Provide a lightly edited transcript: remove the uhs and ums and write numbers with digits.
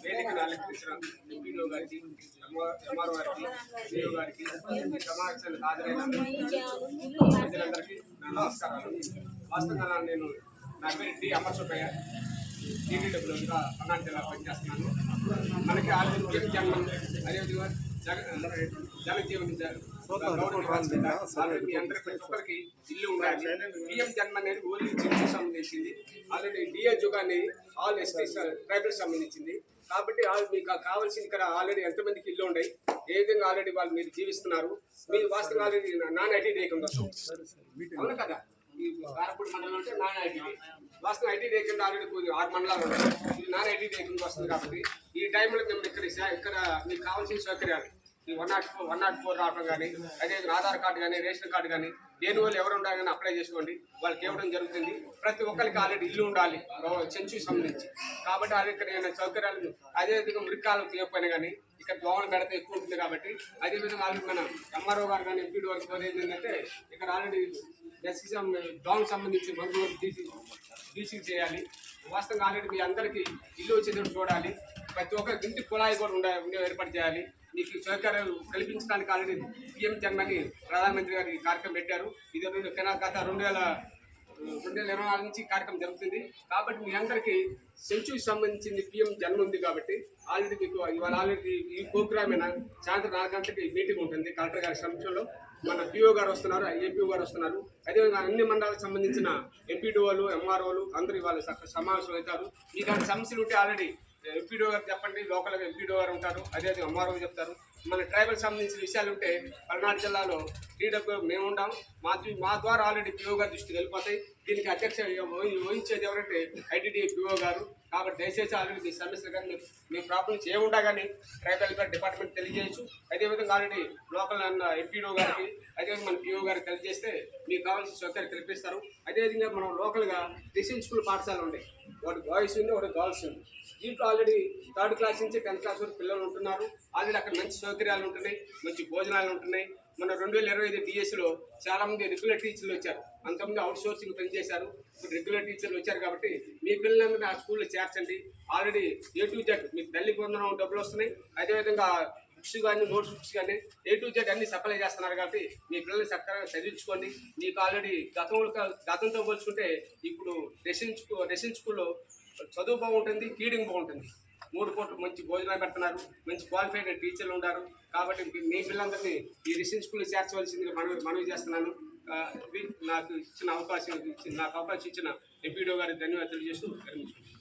వేదికను అలంకరించిన ఎంపీడీఓ గారికి, ఎంఆర్ఓ గారికి, డిఓ గారికి, సమావేశానికి హాజరైన ప్రజలందరికీ నా నమస్కారాలు. వాస్తవంగా నా పేరు డి అమర్ సుబ్బయ్య, టీడీడబ్ల్యూగా పల్నాడు జిల్లా పనిచేస్తున్నాను. మనకి ఆరోగ్యం జన్మం, అదేవిధంగా జనజీవన్ ఆల్రెడీ అందరి ప్రతి ఒక్కరికి ఇల్లు ఉండాలి. పిఎం జన్మ అనేది ఓన్లీ చిల్డ్రన్ సంబంధించింది. ఆల్రెడీ డిఎజు అనేది ఆల్ ఎస్టీ ట్రైబల్ సంబంధించింది. కాబట్టి మీకు కావాల్సిన ఇక్కడ ఆల్రెడీ ఎంతమందికి ఇల్లు ఉన్నాయి, ఏ విధంగా ఆల్రెడీ వాళ్ళు మీరు జీవిస్తున్నారు. మీరు వాస్తవంగా ఆల్రెడీ నాన్ ఐటీ డే కింద వస్తుంది, అవును కదా. ఈ కారపూడి మండలం అంటే నాన్ ఐటీ డే, వాస్తవం ఐటీ డే కింద ఆల్రెడీ 6 మండలాలు ఉన్నాయి. ఇది నాన్ ఐటీ డే కింద వస్తుంది. కాబట్టి ఈ టైంలో మేము ఇక్కడ మీకు కావాల్సిన సౌకర్యాలు ఈ 104 రావడం కానీ, అదే ఆధార్ కార్డు కానీ, రేషన్ కార్డు కానీ, దేని వాళ్ళు ఎవరు ఉండాలి కానీ అప్లై చేసుకోండి, వాళ్ళకి ఇవ్వడం జరుగుతుంది. ప్రతి ఒక్కరికి ఆల్రెడీ ఇల్లు ఉండాలి సెంచుకి సంబంధించి. కాబట్టి అది ఇక్కడ నేను సౌకర్యాలు అదేవిధంగా మృగాలు తీయకపోయినా కానీ ఇక్కడ దోమలు పెడితే ఎక్కువ ఉంటుంది. కాబట్టి అదేవిధంగా ఆల్రెడీ మన ఎంఆర్ఓ గారు కానీ ఎంపీడీ వరకు కోరేది ఏంటంటే ఇక్కడ ఆల్రెడీ దోమకు సంబంధించి మందు డీసీ చేయాలి. వాస్తవంగా ఆల్రెడీ మీ అందరికీ ఇల్లు వచ్చేటట్టు చూడాలి. ప్రతి ఒక్కరికి ఇంటి కుళాయి కూడా ఉండే ఏర్పాటు చేయాలి. మీకు సౌకర్యాలు కల్పించడానికి ఆల్రెడీ పిఎం జన్మని ప్రధానమంత్రి గారు ఈ కార్యక్రమం పెట్టారు. ఇది గత 2024 నుంచి కార్యక్రమం జరుగుతుంది. కాబట్టి మీ అందరికీ సెంచురీకి సంబంధించింది పిఎం జన్మ ఉంది. కాబట్టి ఆల్రెడీ మీకు ఇవాళ ఆల్రెడీ ఈ ప్రోగ్రామ్ సాయంత్రం 4 గంటలకి మీటింగ్ ఉంటుంది కలెక్టర్ గారి సమక్షంలో. మన పిఓ గారు వస్తున్నారు, ఏపీఓ గారు వస్తున్నారు. అదేవిధంగా అన్ని మండలాలకు సంబంధించిన ఎంపీడీఓలు, ఎంఆర్ఓలు అందరూ ఇవాళ సమావేశం అవుతారు. మీకు అన్ని సమస్యలు ఉంటే ఆల్రెడీ ఎంపీడీఓ గారు చెప్పండి, లోకల్గా ఎంపీడీఓ గారు ఉంటారు, అదేవిధంగా ఎంఆర్ఓ చెప్తారు. మన ట్రైబల్ సంబంధించిన విషయాలు ఉంటే పల్నాడు జిల్లాలో టీడబ్ల్యూ మేము ఉంటాం. మా ద్వారా ఆల్రెడీ పిఓ గారి దృష్టికి వెళ్ళిపోతాయి. దీనికి అధ్యక్ష వహించేది ఎవరంటే ఐటీడీఏ పిఓ గారు. కాబట్టి దయచేసి ఆల్రెడీ మీ సమస్యలు కానీ మీ ప్రాబ్లమ్స్ ఏముండా కానీ ట్రైబల్ వెల్ఫేర్ డిపార్ట్మెంట్ తెలియజేయచ్చు. అదేవిధంగా ఆల్రెడీ లోకల్ ఎంపీడీఓ గారికి, అదేవిధంగా మన పిఓ గారికి తెలియజేస్తే మీకు కావాల్సిన సౌకర్యాలు కల్పిస్తారు. అదేవిధంగా మనం లోకల్గా రెసిడెన్షియల్ స్కూల్ పాఠశాలలు ఉన్నాయి. ఒకటి బాయ్స్ ఉంది, ఒకటి గర్ల్స్ ఉంది. దీంట్లో ఆల్రెడీ 3rd క్లాస్ నుంచి 10th క్లాస్ వరకు పిల్లలు ఉంటున్నారు. ఆల్రెడీ అక్కడ మంచి సౌకర్యాలు ఉంటున్నాయి, మంచి భోజనాలు ఉంటున్నాయి. మన 2025 డిఎస్లో చాలామంది రెగ్యులర్ టీచర్లు వచ్చారు. అంతమంది అవుట్ సోర్సింగ్ పనిచేశారు, ఇప్పుడు రెగ్యులర్ టీచర్లు వచ్చారు. కాబట్టి మీ పిల్లలందరినీ ఆ స్కూల్లో చేర్చండి. ఆల్రెడీ A to Z మీకు తల్లి పొందడం డబ్బులు వస్తున్నాయి. అదేవిధంగా బుక్స్ కానీ, నోట్స్ బుక్స్ కానీ A to Z అన్ని సప్లై చేస్తున్నారు. కాబట్టి మీ పిల్లల్ని చక్కగా చదివించుకోండి. మీకు ఆల్రెడీ గతంతో పోల్చుకుంటే ఇప్పుడు రెసిడెన్షియల్ స్కూల్లో చదువు బాగుంటుంది, ఫీడింగ్ బాగుంటుంది. 3 పూటలు మంచి భోజనాలు పెడుతున్నారు, మంచి క్వాలిఫైడ్ టీచర్లు ఉన్నారు. కాబట్టి మీ పిల్లలందరినీ ఈ రెసిడెన్షియల్ స్కూల్లో చేర్చవలసిందిగా మనవి చేస్తున్నాను. నాకు అవకాశం ఇచ్చిన ఎంపీడీఓ గారికి ధన్యవాదాలు తెలియజేస్తూ విరమించుకుంటున్నాను.